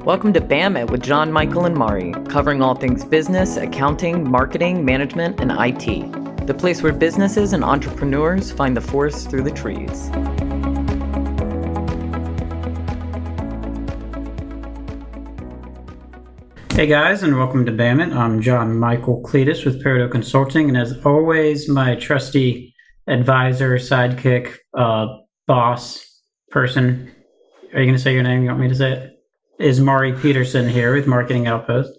Welcome to BAM It with John, Michael, and Mari, covering all things business, accounting, marketing, management, and IT. The place where businesses and entrepreneurs find the forest through the trees. Hey guys, and welcome to BAM It. I'm John Michael Cletus with Peridot Consulting, and as always, my trusty advisor, sidekick, boss, person, are you going to say your name? You want me to say it? Is Mari Peterson here with Marketing Outpost.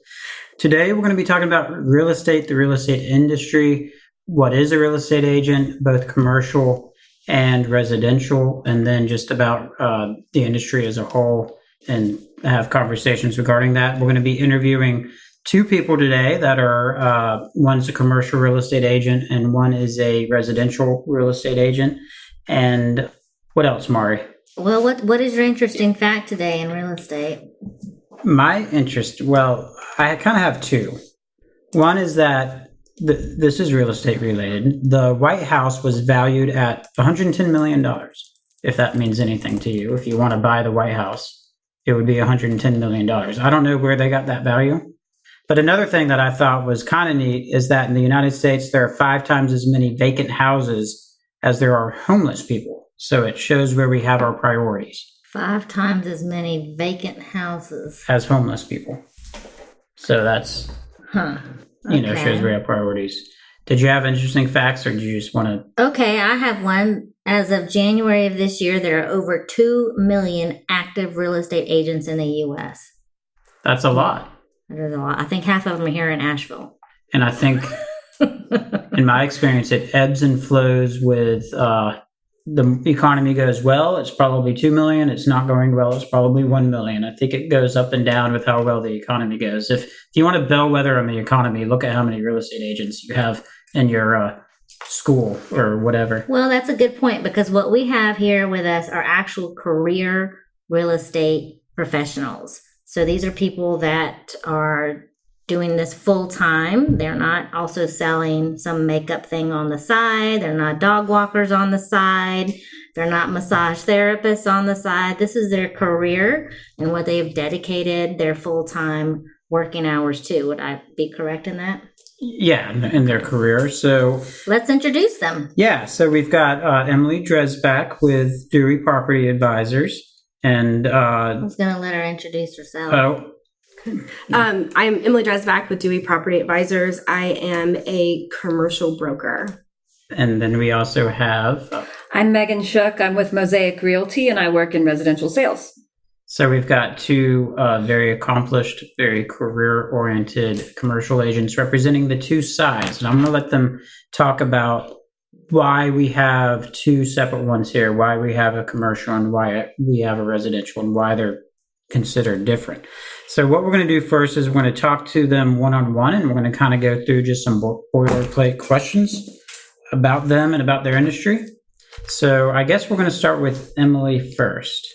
Today, we're going to be talking about real estate, the real estate industry, what is a real estate agent, both commercial and residential, and then just about the industry as a whole, and have conversations regarding that. We're going to be interviewing two people today that are, one's a commercial real estate agent and one is a residential real estate agent. And what else, Mari? Well, what is your interesting fact today in real estate? My interest, well, I kind of have two. One is that this is real estate related. The White House was valued at $110 million, if that means anything to you. If you want to buy the White House, it would be $110 million. I don't know where they got that value. But another thing that I thought was kind of neat is that in the United States, there are 5 times as many vacant houses as there are homeless people. So it shows where we have our priorities. 5 times as many vacant houses as homeless people. So that's, okay. Shows we have priorities. Did you have interesting facts or did you just want to? Okay, I have one. As of January of this year, there are over 2 million active real estate agents in the U.S. That's a lot. That is a lot. I think half of them are here in Asheville. And I think, in my experience, it ebbs and flows with the economy goes well, it's probably 2 million. It's not going well, it's probably 1 million. I think it goes up and down with how well the economy goes. If you want a bellwether on the economy, look at how many real estate agents you have in your school or whatever. Well, that's a good point, because what we have here with us are actual career real estate professionals. So these are people that are doing this full time. They're not also selling some makeup thing on the side. They're not dog walkers on the side. They're not massage therapists on the side. This is their career and what they've dedicated their full time working hours to. Would I be correct in that? Yeah, in their career. So let's introduce them. Yeah, so we've got Emily Dresbach with Dewey Property Advisors. And I was going to let her introduce herself. Oh. I'm Emily Dresbach with Dewey Property Advisors. I am a commercial broker. And then we also have... I'm Megan Shook. I'm with Mosaic Realty, and I work in residential sales. So we've got two very accomplished, very career-oriented commercial agents representing the two sides. And I'm going to let them talk about why we have two separate ones here, why we have a commercial and why we have a residential, and why they're considered different. So what we're going to do first is we're going to talk to them one-on-one, and we're going to kind of go through just some boilerplate questions about them and about their industry. So I guess we're going to start with Emily first.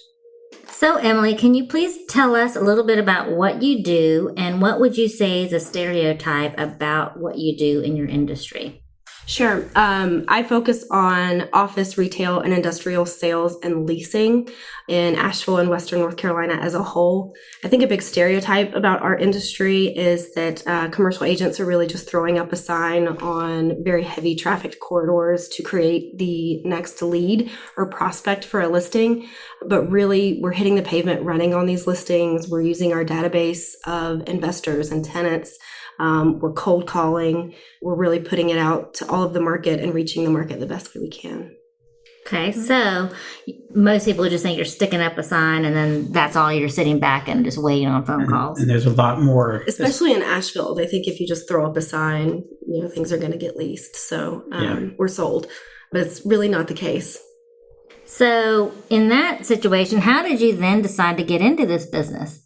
So Emily, can you please tell us a little bit about what you do and what would you say is a stereotype about what you do in your industry? Sure. I focus on office, retail, and industrial sales and leasing in Asheville and Western North Carolina as a whole. I think a big stereotype about our industry is that commercial agents are really just throwing up a sign on very heavy trafficked corridors to create the next lead or prospect for a listing. But really, we're hitting the pavement running on these listings. We're using our database of investors and tenants. We're cold calling. We're really putting it out to all of the market and reaching the market the best way we can. Okay, so most people just think you're sticking up a sign and then that's all, you're sitting back and just waiting on phone calls. And there's a lot more. Especially in Asheville, they think if you just throw up a sign, things are going to get leased. So we're sold, but it's really not the case. So in that situation, how did you then decide to get into this business?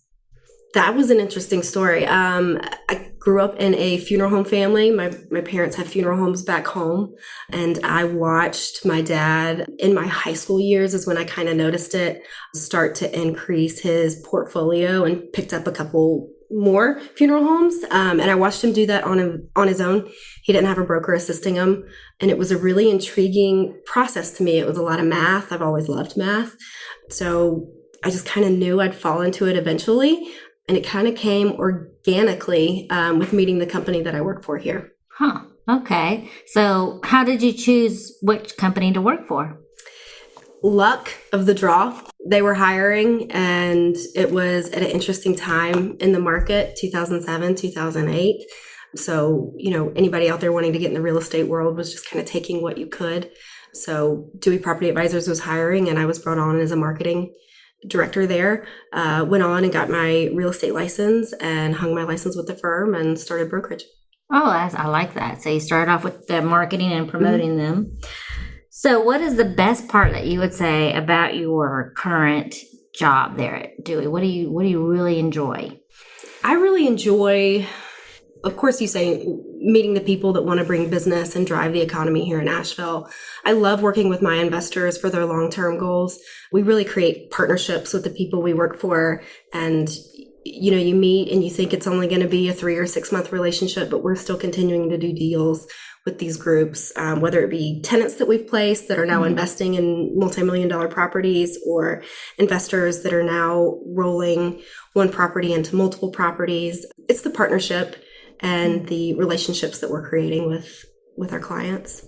That was an interesting story. I grew up in a funeral home family. My parents had funeral homes back home, and I watched my dad in my high school years is when I kind of noticed it start to increase his portfolio and picked up a couple more funeral homes. And I watched him do that on his own. He didn't have a broker assisting him. And it was a really intriguing process to me. It was a lot of math. I've always loved math. So I just kind of knew I'd fall into it eventually. And it kind of came organically with meeting the company that I work for here. Huh. Okay. So how did you choose which company to work for? Luck of the draw. They were hiring, and it was at an interesting time in the market, 2007, 2008. So, anybody out there wanting to get in the real estate world was just kind of taking what you could. So Dewey Property Advisors was hiring, and I was brought on as a marketing director there. Went on and got my real estate license and hung my license with the firm and started brokerage. Oh, I like that. So you started off with the marketing and promoting them. So what is the best part that you would say about your current job there at Dewey? What do you really enjoy? I really enjoy, of course, you say meeting the people that want to bring business and drive the economy here in Asheville. I love working with my investors for their long-term goals. We really create partnerships with the people we work for, and you meet and you think it's only going to be a 3 or 6 month relationship, but we're still continuing to do deals with these groups, whether it be tenants that we've placed that are now investing in multi-million-dollar properties, or investors that are now rolling one property into multiple properties. It's the partnership and the relationships that we're creating with our clients.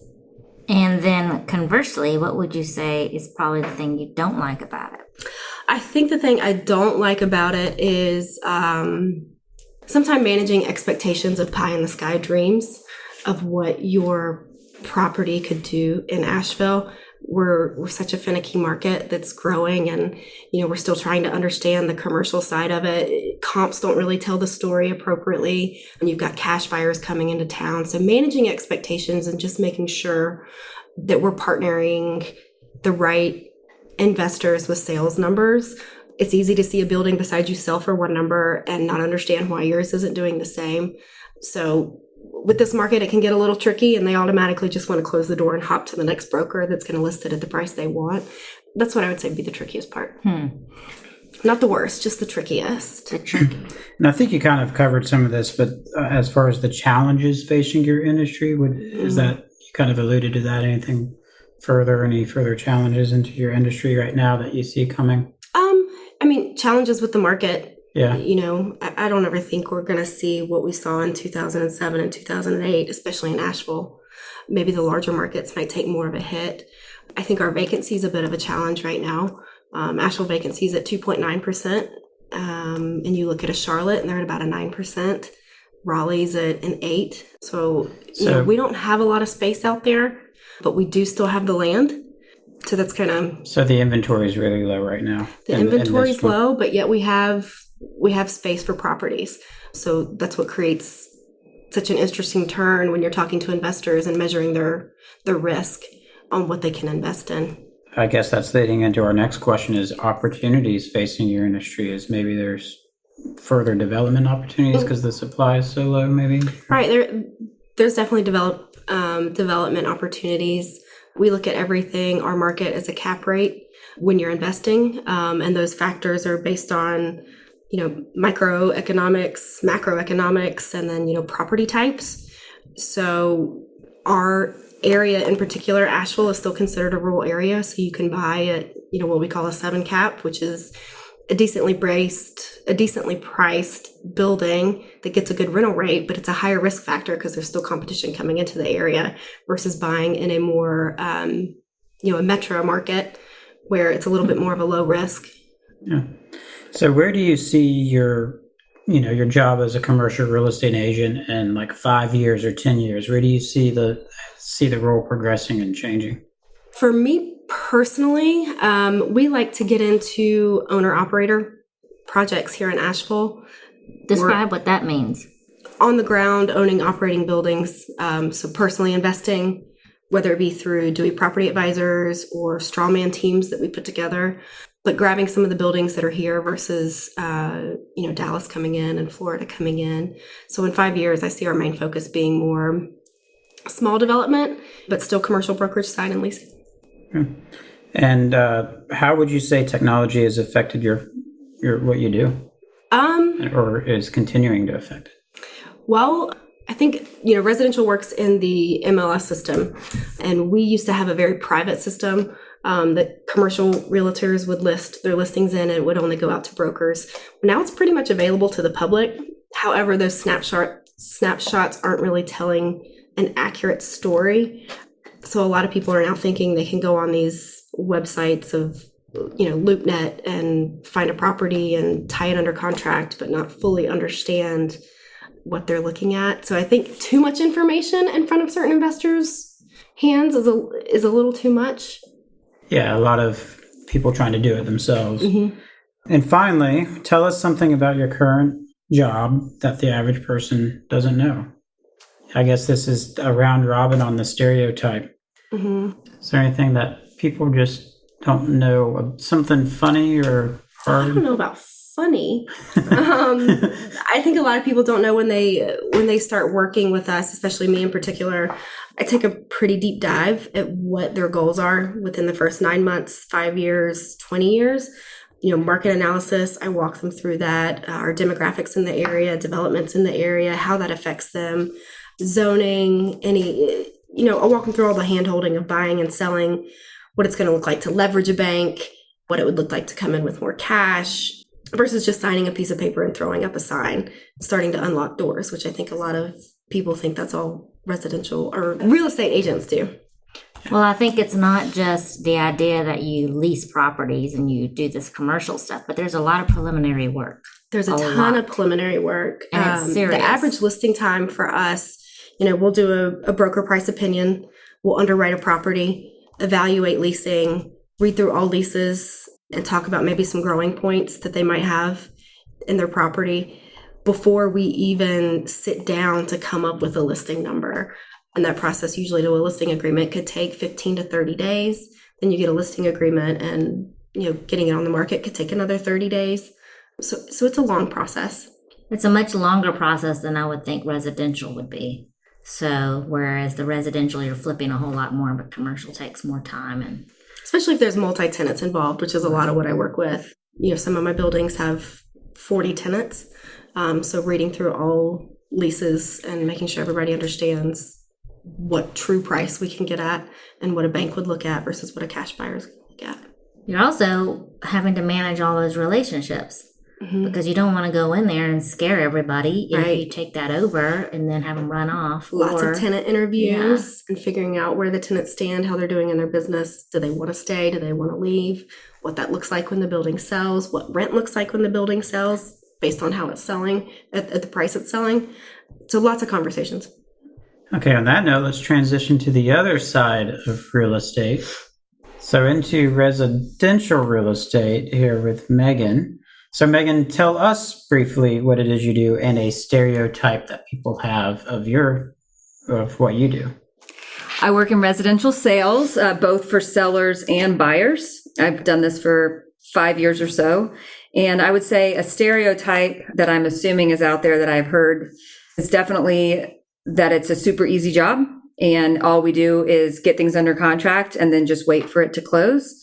And then conversely, what would you say is probably the thing you don't like about it? I think the thing I don't like about it is sometimes managing expectations of pie in the sky dreams of what your property could do in Asheville. We're such a finicky market that's growing, and we're still trying to understand the commercial side of it. Comps don't really tell the story appropriately, and you've got cash buyers coming into town. So managing expectations and just making sure that we're partnering the right investors with sales numbers. It's easy to see a building beside you sell for one number and not understand why yours isn't doing the same. So with this market, it can get a little tricky, and they automatically just want to close the door and hop to the next broker that's going to list it at the price they want. That's what I would say would be the trickiest part. Not the worst, just the trickiest. And I think you kind of covered some of this, but as far as the challenges facing your industry, is that, you kind of alluded to that, anything further, any further challenges into your industry right now that you see coming? Challenges with the market. Yeah. I don't ever think we're going to see what we saw in 2007 and 2008, especially in Asheville. Maybe the larger markets might take more of a hit. I think our vacancy is a bit of a challenge right now. Asheville vacancy is at 2.9%. And you look at a Charlotte, and they're at about a 9%. Raleigh's at an 8%. So we don't have a lot of space out there, but we do still have the land. So that's kind of... So the inventory is really low right now. The inventory is low, but yet we have space for properties. So that's what creates such an interesting turn when you're talking to investors and measuring their risk on what they can invest in. I guess that's leading into our next question, is opportunities facing your industry. Is maybe there's further development opportunities because the supply is so low, maybe? Right. There's definitely development opportunities. We look at everything, our market, as a cap rate when you're investing. And those factors are based on, microeconomics, macroeconomics, and then, property types. So our area in particular, Asheville, is still considered a rural area. So you can buy at, what we call a 7 cap, which is a decently priced building that gets a good rental rate, but it's a higher risk factor because there's still competition coming into the area versus buying in a more, a metro market where it's a little bit more of a low risk. Yeah. So where do you see your job as a commercial real estate agent in like 5 years or 10 years? Where do you see the role progressing and changing? For me personally, we like to get into owner-operator projects here in Asheville. Describe what that means. On the ground, owning, operating buildings. So personally investing, whether it be through Dewey Property Advisors or strawman teams that we put together, but grabbing some of the buildings that are here versus, Dallas coming in and Florida coming in. So in 5 years, I see our main focus being more small development, but still commercial brokerage side and leasing. And how would you say technology has affected your what you do, or is continuing to affect it? Well, I think residential works in the MLS system, and we used to have a very private system that commercial realtors would list their listings in, and it would only go out to brokers. Now it's pretty much available to the public. However, those snapshots aren't really telling an accurate story. So a lot of people are now thinking they can go on these websites of, LoopNet and find a property and tie it under contract, but not fully understand what they're looking at. So I think too much information in front of certain investors' hands is a little too much. Yeah, a lot of people trying to do it themselves. And finally, tell us something about your current job that the average person doesn't know. I guess this is a round robin on the stereotype. Is there anything that people just don't know? Something funny or hard? I don't know about funny. I think a lot of people don't know when they start working with us, especially me in particular. I take a pretty deep dive at what their goals are within the first 9 months, 5 years, 20 years. Market analysis, I walk them through that, our demographics in the area, developments in the area, how that affects them, zoning, I'll walk them through all the hand-holding of buying and selling, what it's going to look like to leverage a bank, what it would look like to come in with more cash versus just signing a piece of paper and throwing up a sign, starting to unlock doors, which I think a lot of people think that's all residential or real estate agents do. Well, I think it's not just the idea that you lease properties and you do this commercial stuff, but there's a lot of preliminary work. There's a ton of preliminary work. And it's serious. The average listing time for us, we'll do a broker price opinion. We'll underwrite a property, evaluate leasing, read through all leases, and talk about maybe some growing points that they might have in their property before we even sit down to come up with a listing number. And that process, usually to a listing agreement, could take 15 to 30 days. Then you get a listing agreement, and getting it on the market could take another 30 days. So it's a long process. It's a much longer process than I would think residential would be. So whereas the residential, you're flipping a whole lot more, but commercial takes more time. And especially if there's multi-tenants involved, which is a lot of what I work with. Some of my buildings have 40 tenants. So reading through all leases and making sure everybody understands what true price we can get at and what a bank would look at versus what a cash buyer is going to look at. You're also having to manage all those relationships because you don't want to go in there and scare everybody if you take that over and then have them run off. Lots of tenant interviews and figuring out where the tenants stand, how they're doing in their business. Do they want to stay? Do they want to leave? What that looks like when the building sells, what rent looks like when the building sells based on how it's selling, at the price it's selling. So lots of conversations. Okay, on that note, let's transition to the other side of real estate. So into residential real estate here with Megan. So Megan, tell us briefly what it is you do and a stereotype that people have of what you do. I work in residential sales, both for sellers and buyers. I've done this for 5 years or so. And I would say a stereotype that I'm assuming is out there that I've heard is definitely that it's a super easy job and all we do is get things under contract and then just wait for it to close.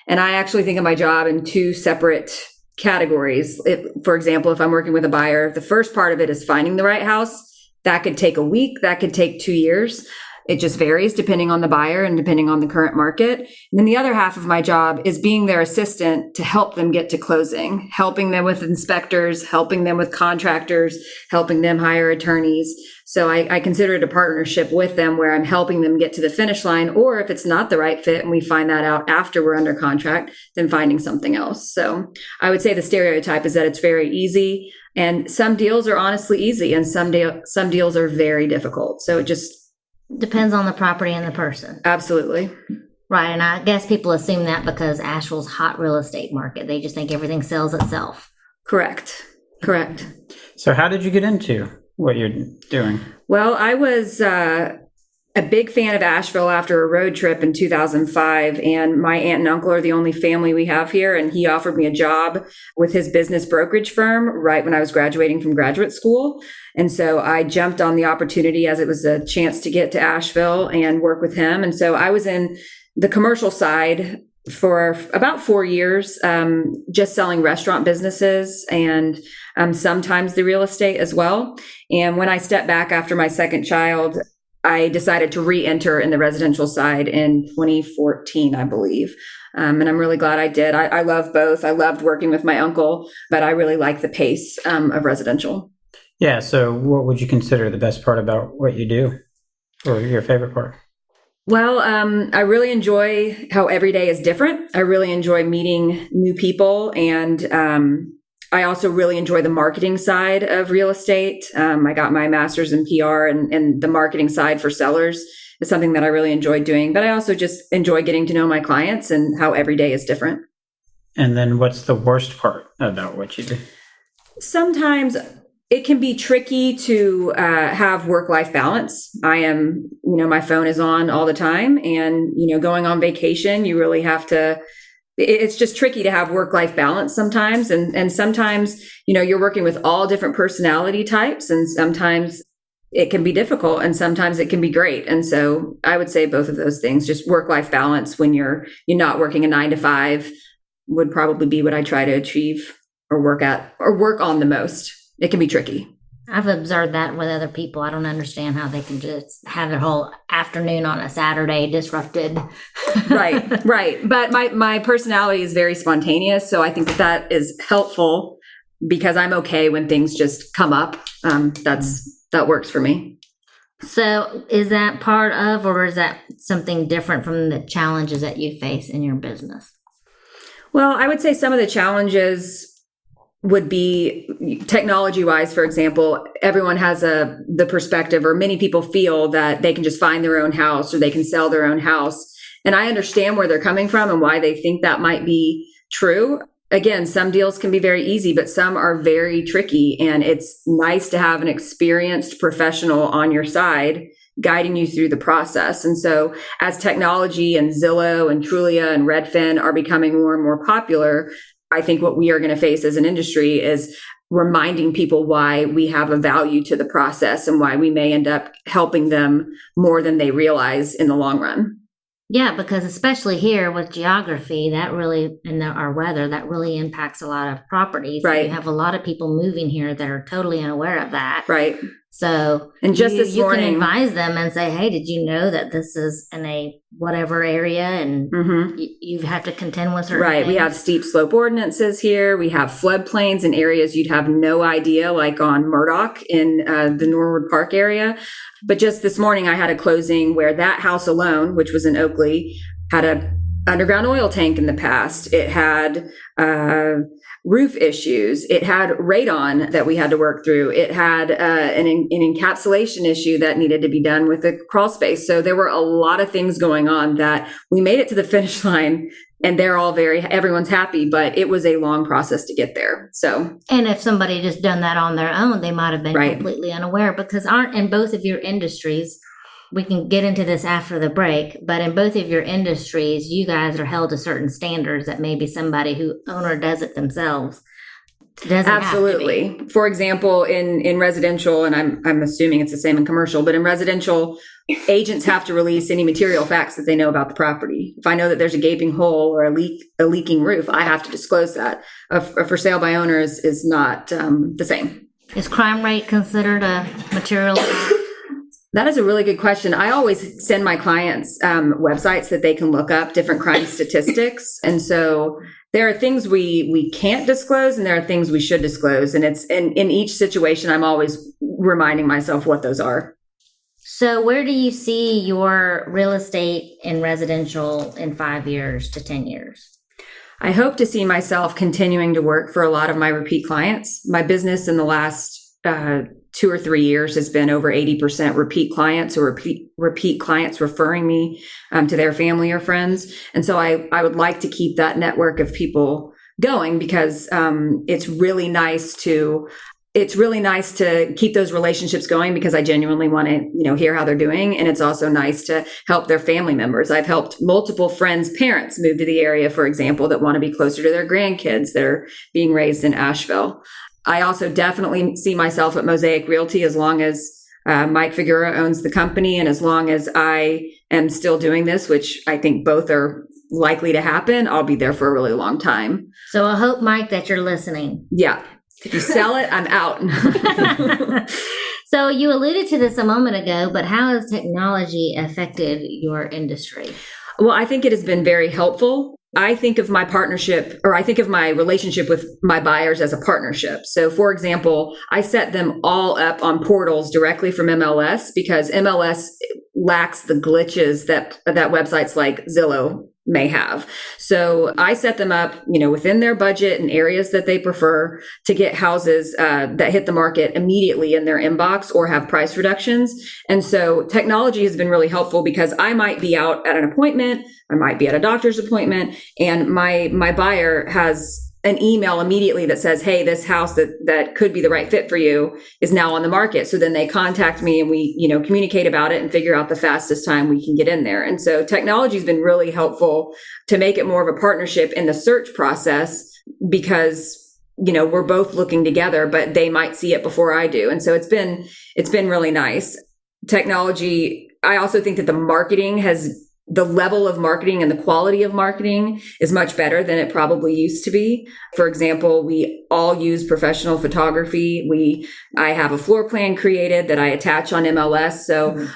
And I actually think of my job in two separate categories. For example, if I'm working with a buyer, the first part of it is finding the right house. That could take a week, that could take 2 years. It just varies depending on the buyer and depending on the current market. And then the other half of my job is being their assistant to help them get to closing, helping them with inspectors, helping them with contractors, helping them hire attorneys. So I consider it a partnership with them where I'm helping them get to the finish line, or if it's not the right fit and we find that out after we're under contract, then finding something else. So I would say the stereotype is that it's very easy, and some deals are honestly easy and some deals are very difficult. So it just depends on the property and the person. Absolutely. Right. And I guess people assume that because Asheville's hot real estate market, they just think everything sells itself. Correct. So how did you get into what you're doing? Well, I was a big fan of Asheville after a road trip in 2005. And my aunt and uncle are the only family we have here. And he offered me a job with his business brokerage firm right when I was graduating from graduate school. And so I jumped on the opportunity as it was a chance to get to Asheville and work with him. And so I was in the commercial side for about 4 years, just selling restaurant businesses and sometimes the real estate as well. And when I stepped back after my second child, I decided to re-enter in the residential side in 2014, I believe. And I'm really glad I did. I love both. I loved working with my uncle, but I really like the pace of residential. Yeah. So what would you consider the best part about what you do, or your favorite part? Well, I really enjoy how every day is different. I really enjoy meeting new people, and I also really enjoy the marketing side of real estate. I got my master's in PR, and the marketing side for sellers is something that I really enjoy doing. But I also just enjoy getting to know my clients and how every day is different. And then what's the worst part about what you do? Sometimes it can be tricky to have work-life balance. My phone is on all the time, and, going on vacation, you really have to, it's just tricky to have work-life balance sometimes. And sometimes, you're working with all different personality types, and sometimes it can be difficult and sometimes it can be great. And so I would say both of those things, just work-life balance when you're not working a 9 to 5 would probably be what I try to achieve or work on the most. It can be tricky. I've observed that with other people. I don't understand how they can just have their whole afternoon on a Saturday disrupted. Right. But my personality is very spontaneous. So I think that is helpful because I'm okay when things just come up. That works for me. So is that part of, or is that something different from the challenges that you face in your business? Well, I would say some of the challenges would be technology-wise. For example, everyone has the perspective, or many people feel that they can just find their own house or they can sell their own house. And I understand where they're coming from and why they think that might be true. Again, some deals can be very easy, but some are very tricky. And it's nice to have an experienced professional on your side guiding you through the process. And so as technology and Zillow and Trulia and Redfin are becoming more and more popular, I think what we are going to face as an industry is reminding people why we have a value to the process and why we may end up helping them more than they realize in the long run. Yeah, because especially here with geography, that really, and our weather, that really impacts a lot of properties. Right. You have a lot of people moving here that are totally unaware of that. Right. So and just this morning, you can advise them and say, hey, did you know that this is in a whatever area, and you have to contend with certain things? We have steep slope ordinances here. We have floodplains in areas you'd have no idea, like on Murdoch in the Norwood Park area. But just this morning, I had a closing where that house alone, which was in Oakley, had a underground oil tank in the past. It had roof issues. It had radon that we had to work through. It had an encapsulation issue that needed to be done with the crawl space. So there were a lot of things going on that we made it to the finish line, and everyone's happy, but it was a long process to get there. So, and if somebody just done that on their own, they might have been completely unaware, because aren't in both of your industries, we can get into this after the break, but in both of your industries, you guys are held to certain standards that maybe somebody who owner does it themselves doesn't Absolutely. have to be. For example, in residential, and I'm assuming it's the same in commercial, but in residential, agents have to release any material facts that they know about the property. If I know that there's a gaping hole or a leaking roof, I have to disclose that. A for sale by owner is not the same. Is crime rate considered a material fact? That is a really good question. I always send my clients websites that they can look up different crime statistics. And so there are things we can't disclose and there are things we should disclose. And it's in each situation, I'm always reminding myself what those are. So where do you see your real estate and residential in 5 years to 10 years? I hope to see myself continuing to work for a lot of my repeat clients. My business in the last 2 or 3 years has been over 80% repeat clients, or repeat clients referring me to their family or friends. And so I would like to keep that network of people going, because it's really nice to keep those relationships going, because I genuinely want to, hear how they're doing. And it's also nice to help their family members. I've helped multiple friends' parents move to the area, for example, that want to be closer to their grandkids that are being raised in Asheville. I also definitely see myself at Mosaic Realty as long as Mike Figueroa owns the company, and as long as I am still doing this, which I think both are likely to happen, I'll be there for a really long time. So I hope, Mike, that you're listening. Yeah. If you sell it, I'm out. So you alluded to this a moment ago, but how has technology affected your industry? Well, I think it has been very helpful. I think of my partnership, or I think of my relationship with my buyers as a partnership. So, for example, I set them all up on portals directly from MLS because MLS lacks the glitches that websites like Zillow may have. So I set them up, within their budget and areas that they prefer to get houses that hit the market immediately in their inbox or have price reductions. And so technology has been really helpful because I might be out at an appointment, I might be at a doctor's appointment, and my buyer has an email immediately that says, hey, this house that could be the right fit for you is now on the market. So then they contact me and we, communicate about it and figure out the fastest time we can get in there. And so technology has been really helpful to make it more of a partnership in the search process because, we're both looking together, but they might see it before I do. And so it's been really nice. Technology, I also think that the level of marketing and the quality of marketing is much better than it probably used to be. For example, we all use professional photography. I have a floor plan created that I attach on MLS. So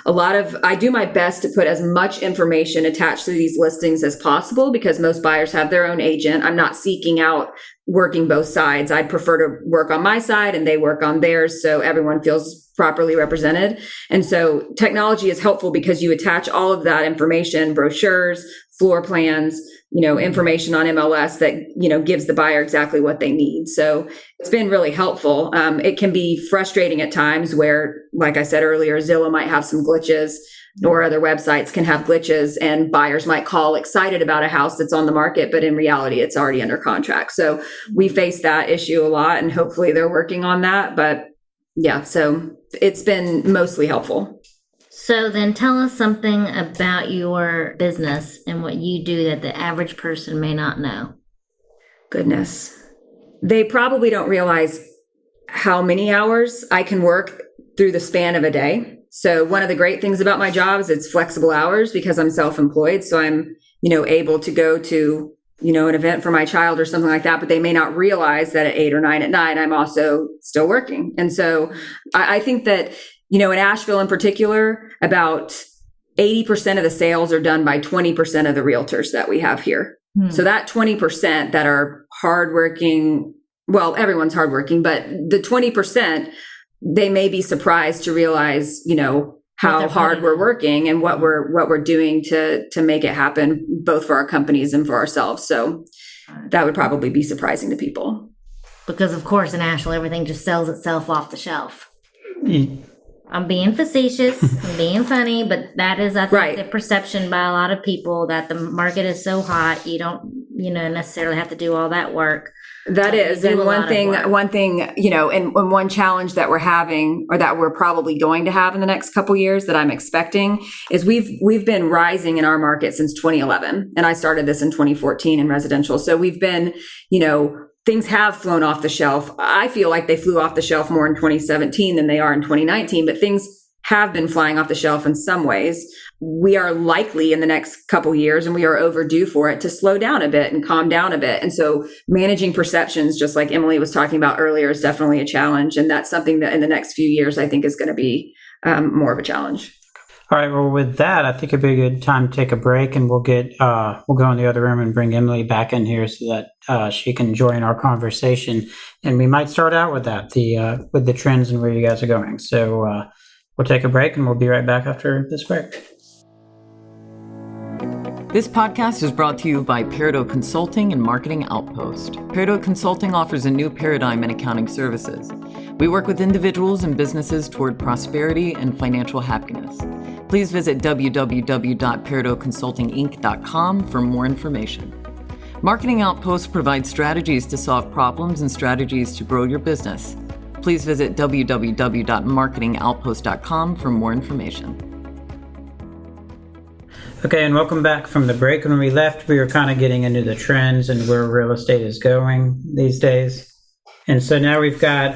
I do my best to put as much information attached to these listings as possible because most buyers have their own agent. I'm not seeking out working both sides. I'd prefer to work on my side and they work on theirs so everyone feels properly represented. And so technology is helpful because you attach all of that information, brochures, floor plans, information on MLS that, gives the buyer exactly what they need. So it's been really helpful. It can be frustrating at times where, like I said earlier, Zillow might have some glitches or other websites can have glitches and buyers might call excited about a house that's on the market, but in reality, it's already under contract. So we face that issue a lot and hopefully they're working on that. But yeah, so it's been mostly helpful. So then tell us something about your business and what you do that the average person may not know. Goodness. They probably don't realize how many hours I can work through the span of a day. So one of the great things about my job is it's flexible hours because I'm self-employed. So I'm, able to go to, an event for my child or something like that, but they may not realize that at 8 or 9 at night, I'm also still working. And so I think that, in Asheville in particular, about 80% of the sales are done by 20% of the realtors that we have here. So that 20% that are hardworking, well, everyone's hardworking, but the 20%, they may be surprised to realize, how hard we're working and what we're doing to make it happen, both for our companies and for ourselves. So that would probably be surprising to people. Because of course in Asheville, everything just sells itself off the shelf. I'm being facetious, I'm being funny, but that is, I think, right, the perception by a lot of people that the market is so hot, you don't, necessarily have to do all that work. That is. And one thing, and one challenge that we're having or that we're probably going to have in the next couple of years that I'm expecting is we've been rising in our market since 2011. And I started this in 2014 in residential. So we've been, things have flown off the shelf. I feel like they flew off the shelf more in 2017 than they are in 2019, but things have been flying off the shelf in some ways. We are likely in the next couple years, and we are overdue for it to slow down a bit and calm down a bit. And so managing perceptions, just like Emily was talking about earlier, is definitely a challenge. And that's something that in the next few years, I think is going to be more of a challenge. All right. Well, with that, I think it'd be a good time to take a break, and we'll go in the other room and bring Emily back in here so that she can join our conversation. And we might start out with that, with the trends and where you guys are going. So we'll take a break, and we'll be right back after this break. This podcast is brought to you by Peridot Consulting and Marketing Outpost. Peridot Consulting offers a new paradigm in accounting services. We work with individuals and businesses toward prosperity and financial happiness. Please visit www.peridotconsultinginc.com for more information. Marketing Outpost provides strategies to solve problems and strategies to grow your business. Please visit www.marketingoutpost.com for more information. Okay, and welcome back from the break. When we left, we were kind of getting into the trends and where real estate is going these days. And so now we've got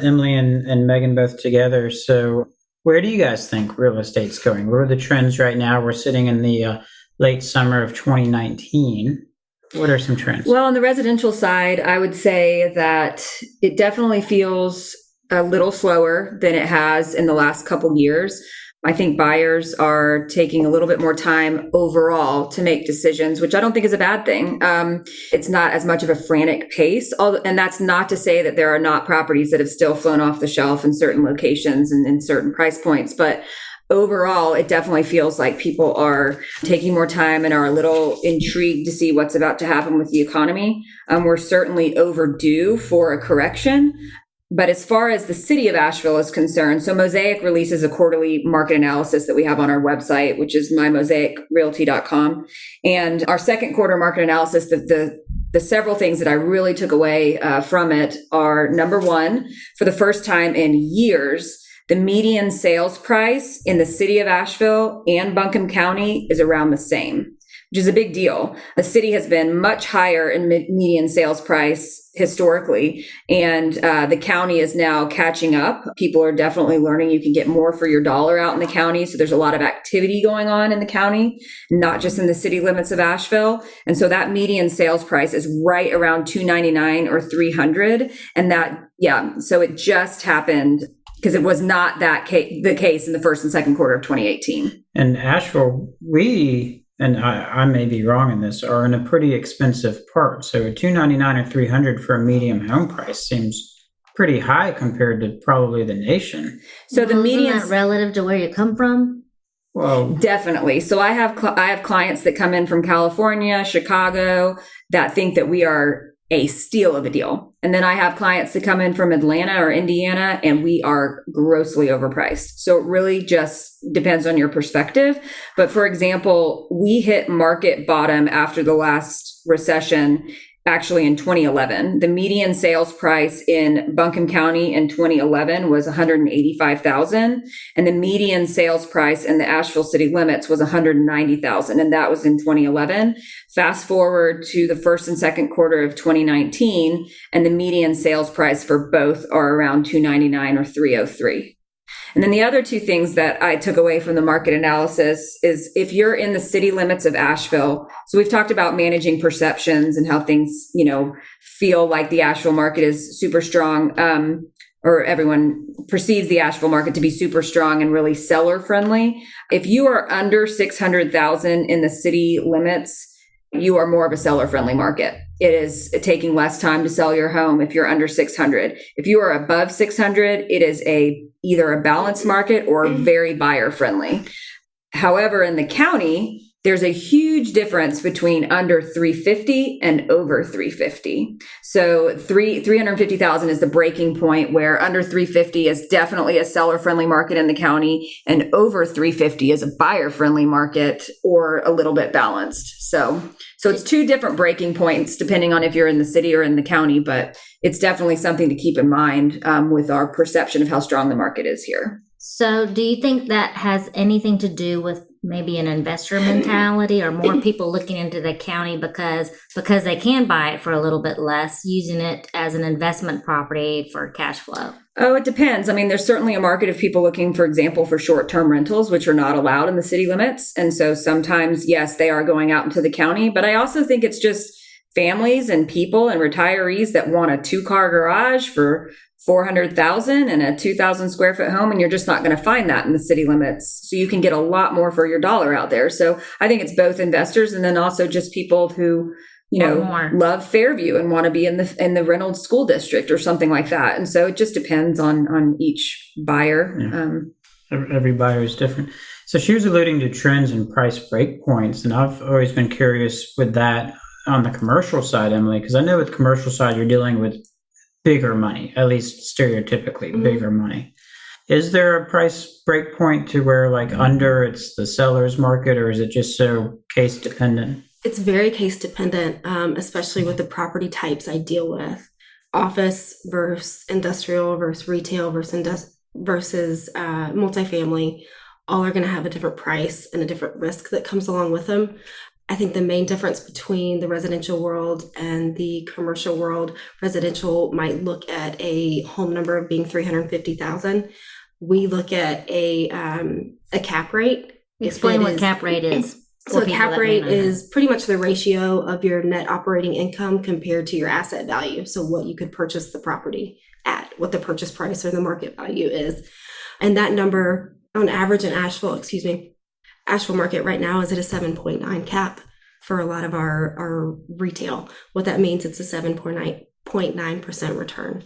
Emily and Megan both together. So where do you guys think real estate's going? What are the trends right now? We're sitting in the late summer of 2019. What are some trends? Well, on the residential side, I would say that it definitely feels a little slower than it has in the last couple years. I think buyers are taking a little bit more time overall to make decisions, which I don't think is a bad thing. It's not as much of a frantic pace. And that's not to say that there are not properties that have still flown off the shelf in certain locations and in certain price points. But overall, it definitely feels like people are taking more time and are a little intrigued to see what's about to happen with the economy. We're certainly overdue for a correction. But as far as the city of Asheville is concerned, so Mosaic releases a quarterly market analysis that we have on our website, which is mymosaicrealty.com. And our second quarter market analysis, the several things that I really took away from it are, number one, for the first time in years, the median sales price in the city of Asheville and Buncombe County is around the same, which is a big deal. The city has been much higher in median sales price historically, and the county is now catching up. People are definitely learning you can get more for your dollar out in the county. So there's a lot of activity going on in the county, not just in the city limits of Asheville. And so that median sales price is right around $299 or $300. And so it just happened because it was not the case in the first and second quarter of 2018. And Asheville, and I may be wrong in this, are in a pretty expensive part. So $299 or $300 for a medium home price seems pretty high compared to probably the nation. So the median is relative to where you come from. Well, definitely. So I have clients that come in from California, Chicago, that think that we are a steal of a deal. And then I have clients that come in from Atlanta or Indiana, and we are grossly overpriced. So it really just depends on your perspective. But for example, we hit market bottom after the last recession, actually in 2011. The median sales price in Buncombe County in 2011 was $185,000. And the median sales price in the Asheville city limits was $190,000. And that was in 2011. Fast forward to the first and second quarter of 2019, and the median sales price for both are around $299 or $303. And then the other two things that I took away from the market analysis is if you're in the city limits of Asheville, so we've talked about managing perceptions and how things, feel like the Asheville market is super strong, or everyone perceives the Asheville market to be super strong and really seller friendly. If you are under 600,000 in the city limits, you are more of a seller friendly market. It is taking less time to sell your home if you're under 600. If you are above 600, it is either a balanced market or very buyer friendly. However, in the county, there's a huge difference between under 350 and over 350. So 350,000 is the breaking point, where under 350 is definitely a seller friendly market in the county, and over 350 is a buyer friendly market or a little bit balanced. So it's two different breaking points depending on if you're in the city or in the county, but it's definitely something to keep in mind with our perception of how strong the market is here. So do you think that has anything to do with maybe an investor mentality, or more people looking into the county because they can buy it for a little bit less, using it as an investment property for cash flow? Oh, it depends. I mean, there's certainly a market of people looking, for example, for short-term rentals, which are not allowed in the city limits. And so sometimes, yes, they are going out into the county. But I also think it's just families and people and retirees that want a 2-car garage for $400,000 and a 2,000 square foot home. And you're just not going to find that in the city limits. So you can get a lot more for your dollar out there. So I think it's both investors and then also just people who, love Fairview and want to be in the Reynolds school district or something like that. And so it just depends on each buyer. Yeah. Every buyer is different. So she was alluding to trends and price break points. And I've always been curious with that on the commercial side, Emily, because I know with the commercial side, you're dealing with bigger money, at least stereotypically bigger money. Is there a price break point to where under it's the seller's market, or is it just so case dependent? It's very case dependent, especially with the property types I deal with. Office versus industrial versus retail versus multifamily, all are going to have a different price and a different risk that comes along with them. I think the main difference between the residential world and the commercial world, residential might look at a home number of being 350,000. We look at a cap rate. Explain what cap rate is. So a cap rate is pretty much the ratio of your net operating income compared to your asset value. So what you could purchase the property at, what the purchase price or the market value is. And that number on average in Asheville market right now is at a 7.9 cap for a lot of our retail. What that means, it's a 7.9% return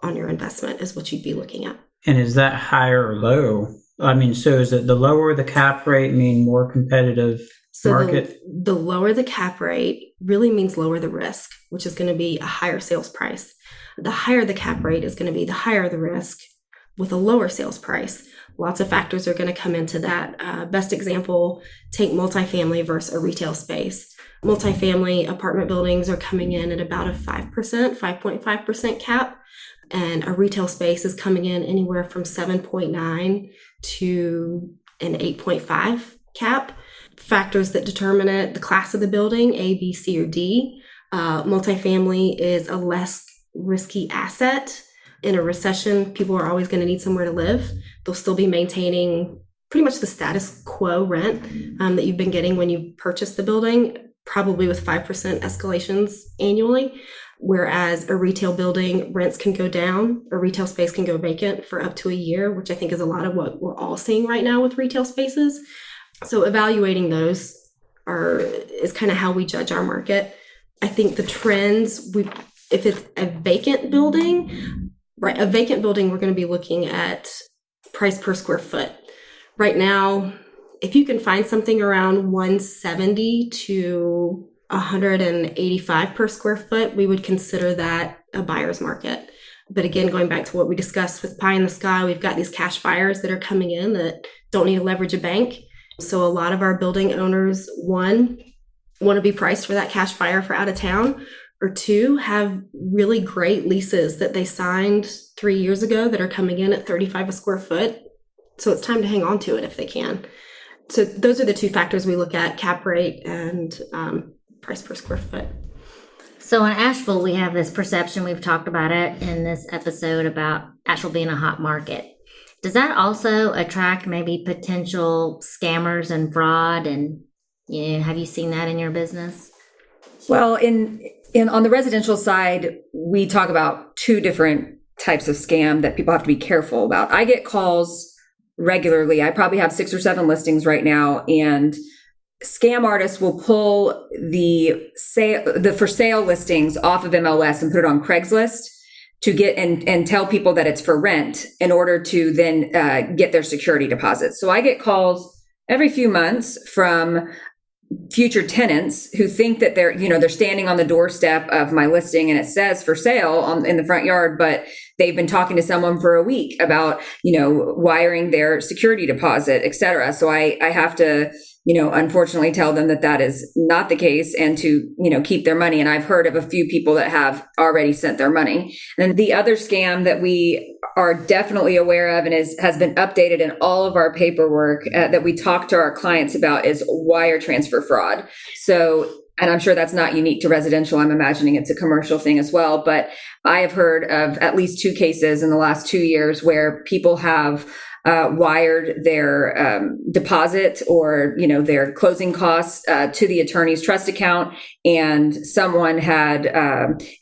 on your investment is what you'd be looking at. And is that higher or low? I mean, so is it the lower the cap rate mean more competitive market? The lower the cap rate really means lower the risk, which is going to be a higher sales price. The higher the cap rate is going to be the higher the risk with a lower sales price. Lots of factors are going to come into that. Best example, take multifamily versus a retail space. Multifamily apartment buildings are coming in at about a 5.5% cap, and a retail space is coming in anywhere from 7.9 to an 8.5 cap. Factors that determine it, the class of the building, A, B, C, or D. Multifamily is a less risky asset. In a recession, people are always going to need somewhere to live. They'll still be maintaining pretty much the status quo rent that you've been getting when you purchased the building, probably with 5% escalations annually. Whereas a retail building, rents can go down, a retail space can go vacant for up to a year, which I think is a lot of what we're all seeing right now with retail spaces. So evaluating those is kind of how we judge our market. I think the trends, if it's a vacant building, right, a vacant building, we're going to be looking at price per square foot. Right now, if you can find something around 170 to 185 per square foot, we would consider that a buyer's market. But again, going back to what we discussed with pie in the sky, we've got these cash buyers that are coming in that don't need to leverage a bank. So a lot of our building owners, one, want to be priced for that cash buyer for out of town, or two, have really great leases that they signed 3 years ago that are coming in at 35 a square foot. So it's time to hang on to it if they can. So those are the two factors we look at, cap rate and price per square foot. So in Asheville, we have this perception, we've talked about it in this episode about Asheville being a hot market. Does that also attract maybe potential scammers and fraud? And have you seen that in your business? Well, on the residential side, we talk about two different types of scam that people have to be careful about. I get calls regularly. I probably have 6 or 7 listings right now, and scam artists will pull the for sale listings off of MLS and put it on Craigslist to get and tell people that it's for rent in order to then get their security deposits. So I get calls every few months from future tenants who think that they're standing on the doorstep of my listing and it says for sale in the front yard, but they've been talking to someone for a week about, wiring their security deposit, et cetera. So I have to, unfortunately tell them that is not the case and to, keep their money. And I've heard of a few people that have already sent their money. And the other scam that we are definitely aware of and has been updated in all of our paperwork that we talk to our clients about is wire transfer fraud. So, and I'm sure that's not unique to residential. I'm imagining it's a commercial thing as well. But I have heard of at least 2 cases in the last 2 years where people have wired their deposit or their closing costs to the attorney's trust account, and someone had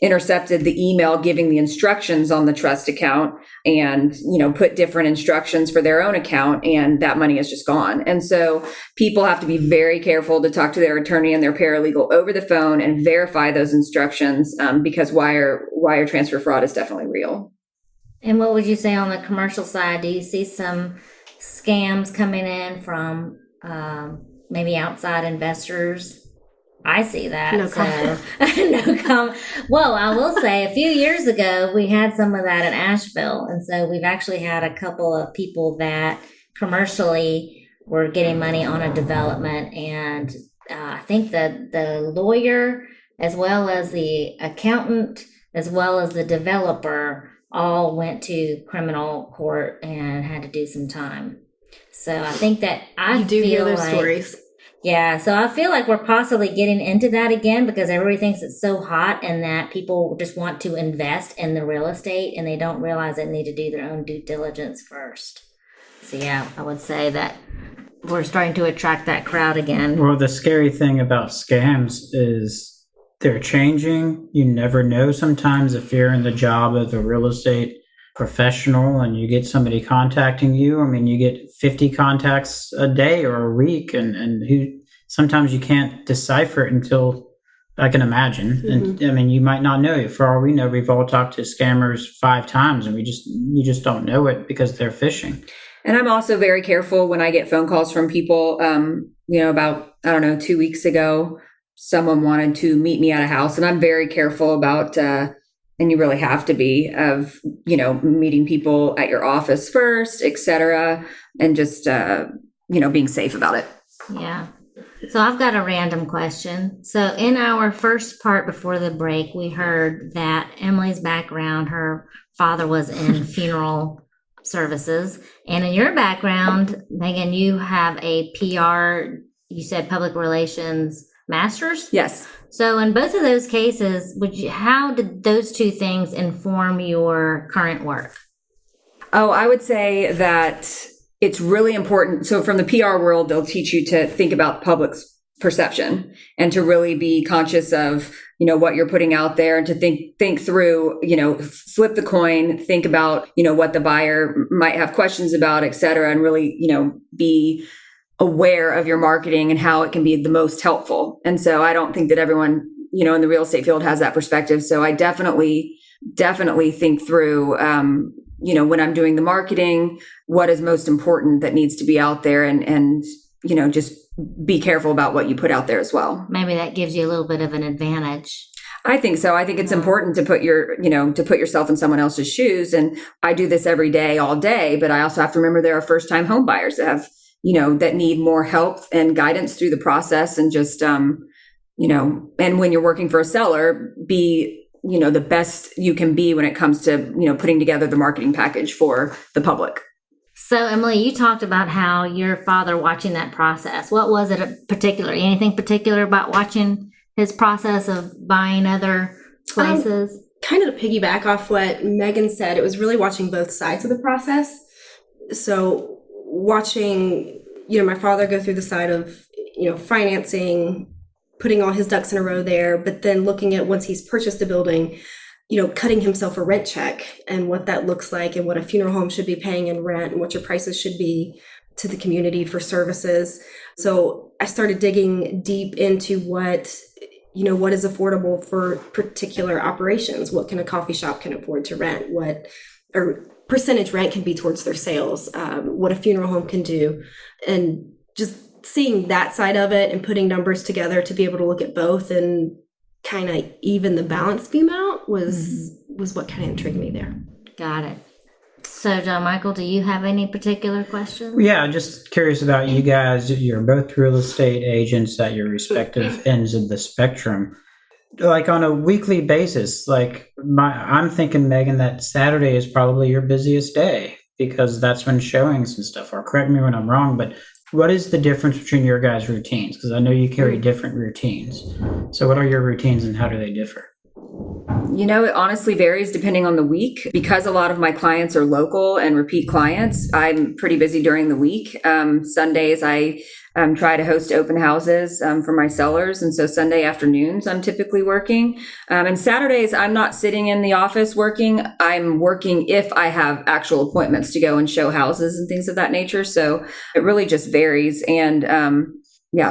intercepted the email giving the instructions on the trust account and put different instructions for their own account, and that money is just gone. And so people have to be very careful to talk to their attorney and their paralegal over the phone and verify those instructions because wire transfer fraud is definitely real. And what would you say on the commercial side? Do you see some scams coming in from maybe outside investors? I see that. No comment. No comment. Well, I will say a few years ago, we had some of that in Asheville. And so we've actually had a couple of people that commercially were getting money on a development. And I think that the lawyer, as well as the accountant, as well as the developer, all went to criminal court and had to do some time. So I think that you do hear those stories. Yeah, so I feel like we're possibly getting into that again because everybody thinks it's so hot and that people just want to invest in the real estate and they don't realize they need to do their own due diligence first. So yeah, I would say that we're starting to attract that crowd again. Well, the scary thing about scams is they're changing. You never know sometimes if you're in the job as a real estate professional and you get somebody contacting you, I mean, you get 50 contacts a day or a week, and who sometimes you can't decipher it until, I can imagine. And I mean, you might not know. For all we know, we've all talked to scammers 5 times, and you just don't know it because they're phishing. And I'm also very careful when I get phone calls from people. About, I don't know, 2 weeks ago, someone wanted to meet me at a house, and I'm very careful about, and you really have to be, of, meeting people at your office first, et cetera, and just, being safe about it. Yeah. So I've got a random question. So in our first part before the break, we heard that Emily's background, her father was in funeral services. And in your background, Megan, you have a PR, you said public relations master's? Yes. So in both of those cases, how did those two things inform your current work? Oh, I would say that it's really important. So from the PR world, they'll teach you to think about public's perception and to really be conscious of, what you're putting out there, and to think through, flip the coin, think about, what the buyer might have questions about, et cetera, and really, be aware of your marketing and how it can be the most helpful. And so I don't think that everyone, in the real estate field has that perspective. So I definitely think through, when I'm doing the marketing, what is most important that needs to be out there, and just be careful about what you put out there as well. Maybe that gives you a little bit of an advantage. I think so. I think it's important to put yourself in someone else's shoes. And I do this every day, all day, but I also have to remember there are first-time home buyers that have, that need more help and guidance through the process, and just, and when you're working for a seller, be, the best you can be when it comes to, putting together the marketing package for the public. So, Emily, you talked about how your father watching that process. What was it anything particular about watching his process of buying other places? Kind of to piggyback off what Megan said, it was really watching both sides of the process. So watching, my father go through the side of, financing, putting all his ducks in a row there, but then looking at, once he's purchased the building, cutting himself a rent check and what that looks like, and what a funeral home should be paying in rent, and what your prices should be to the community for services. So I started digging deep into what is affordable for particular operations. What can a coffee shop can afford to rent? Or percentage rent can be towards their sales, what a funeral home can do. And just seeing that side of it and putting numbers together to be able to look at both and kind of even the balance beam out was what kind of intrigued me there. Got it. So, John Michael, do you have any particular questions? Yeah, just curious about you guys. You're both real estate agents at your respective ends of the spectrum. Like on a weekly basis, I'm thinking, Megan, that Saturday is probably your busiest day because that's when showings and stuff are. Correct me when I'm wrong, but what is the difference between your guys' routines? Because I know you carry different routines. So what are your routines and how do they differ? It honestly varies depending on the week. Because a lot of my clients are local and repeat clients, I'm pretty busy during the week. Sundays, I try to host open houses for my sellers. And so Sunday afternoons, I'm typically working. And Saturdays, I'm not sitting in the office working. I'm working if I have actual appointments to go and show houses and things of that nature. So it really just varies. And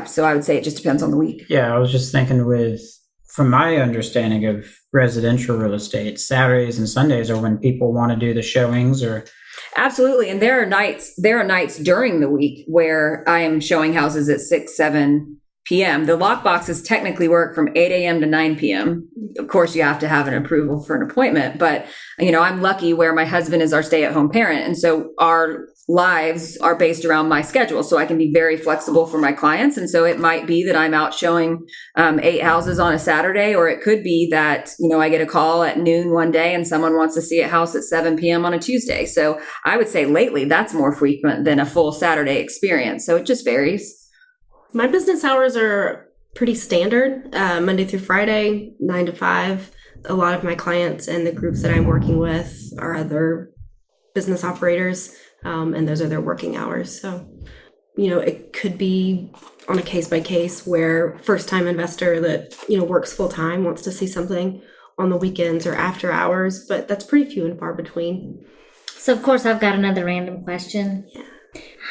so I would say it just depends on the week. Yeah, I was just thinking from my understanding of residential real estate, Saturdays and Sundays are when people want to do the showings or... Absolutely. And there are nights during the week where I am showing houses at 6, 7 p.m. The lockboxes technically work from 8 a.m. to 9 p.m. Of course, you have to have an approval for an appointment, but I'm lucky where my husband is our stay-at-home parent. And so our lives are based around my schedule. So I can be very flexible for my clients. And so it might be that I'm out showing 8 houses on a Saturday, or it could be that, I get a call at noon one day and someone wants to see a house at 7 p.m. on a Tuesday. So I would say lately that's more frequent than a full Saturday experience. So it just varies. My business hours are pretty standard, Monday through Friday, 9 to 5. A lot of my clients and the groups that I'm working with are other business operators, and those are their working hours. So, it could be on a case by case where first time investor that, works full time wants to see something on the weekends or after hours, but that's pretty few and far between. So, of course, I've got another random question. Yeah.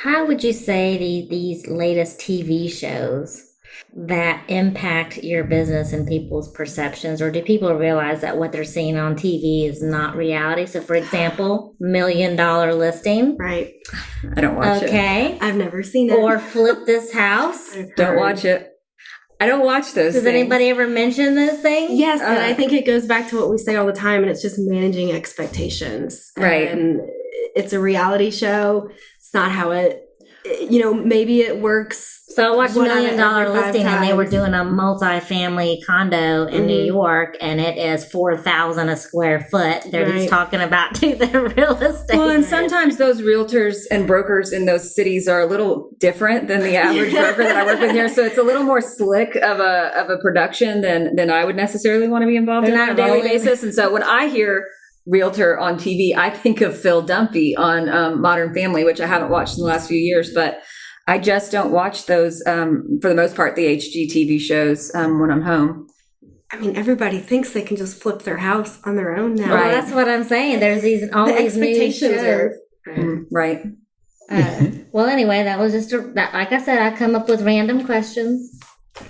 How would you say these latest TV shows that impact your business and people's perceptions, or do people realize that what they're seeing on TV is not reality? So, for example, $1 Million Listing. Right. I don't watch it. Okay. I've never seen it. Or Flip This House. Don't watch it. I don't watch those Does things. anybody ever mention those things? Yes, and I think it goes back to what we say all the time, and it's just managing expectations. Right. And it's a reality show. It's not how it, maybe it works. So I watched $1 $1 Million out of every 5 Listing, and they were times. doing a multi-family condo in New York, and it is $4,000 a square foot. They're Right. just talking about the real estate. Well, and sometimes those realtors and brokers in those cities are a little different than the average broker that I work with here. So it's a little more slick of a production than I would necessarily want to be involved They're in not on a daily rolling. basis. And so when I hear realtor on TV, I think of Phil Dunphy on Modern Family, which I haven't watched in the last few years, but I just don't watch those, for the most part, the HGTV shows when I'm home. I mean, everybody thinks they can just flip their house on their own now. Well, that's what I'm saying. There's all The these new expectations shows. are. Right. Well, anyway, that was just like I said. I come up with random questions.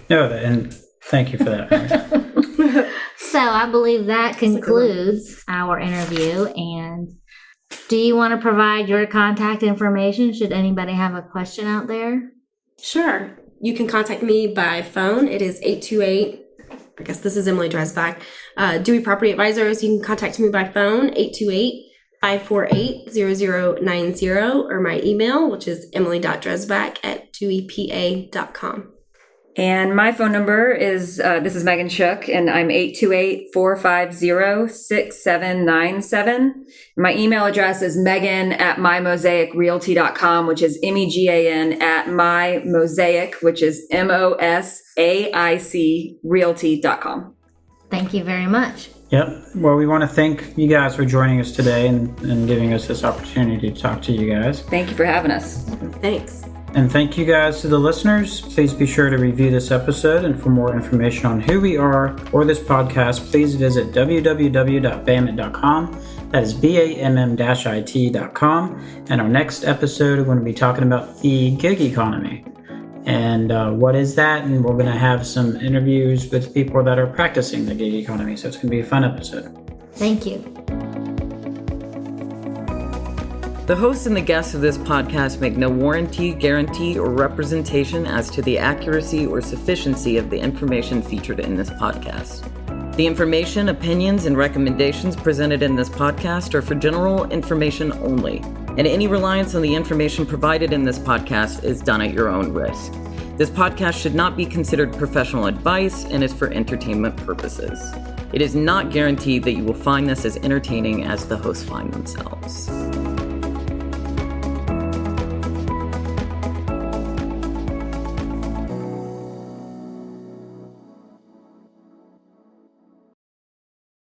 No, and thank you for that. So I believe that concludes our interview. And do you want to provide your contact information? Should anybody have a question out there? Sure. You can contact me by phone. It is 828. I guess this is Emily Dresbach. Dewey Property Advisors. You can contact me by phone, 828-548-0090, or my email, which is emily.dresbach@deweypa.com. And my phone number is, this is Megan Shook, and I'm 828-450-6797. My email address is megan@mymosaicrealty.com, which is MEGAN@mymosaic, which is MOSAIC realty.com. Thank you very much. Yep. Well, we want to thank you guys for joining us today and giving us this opportunity to talk to you guys. Thank you for having us. Thanks. And thank you guys to the listeners. Please be sure to review this episode. And for more information on who we are or this podcast, please visit www.bammit.com. That is BAMM-IT.com. And our next episode, we're going to be talking about the gig economy. And what is that? And we're going to have some interviews with people that are practicing the gig economy. So it's going to be a fun episode. Thank you. The hosts and the guests of this podcast make no warranty, guarantee, or representation as to the accuracy or sufficiency of the information featured in this podcast. The information, opinions, and recommendations presented in this podcast are for general information only, and any reliance on the information provided in this podcast is done at your own risk. This podcast should not be considered professional advice and is for entertainment purposes. It is not guaranteed that you will find this as entertaining as the hosts find themselves.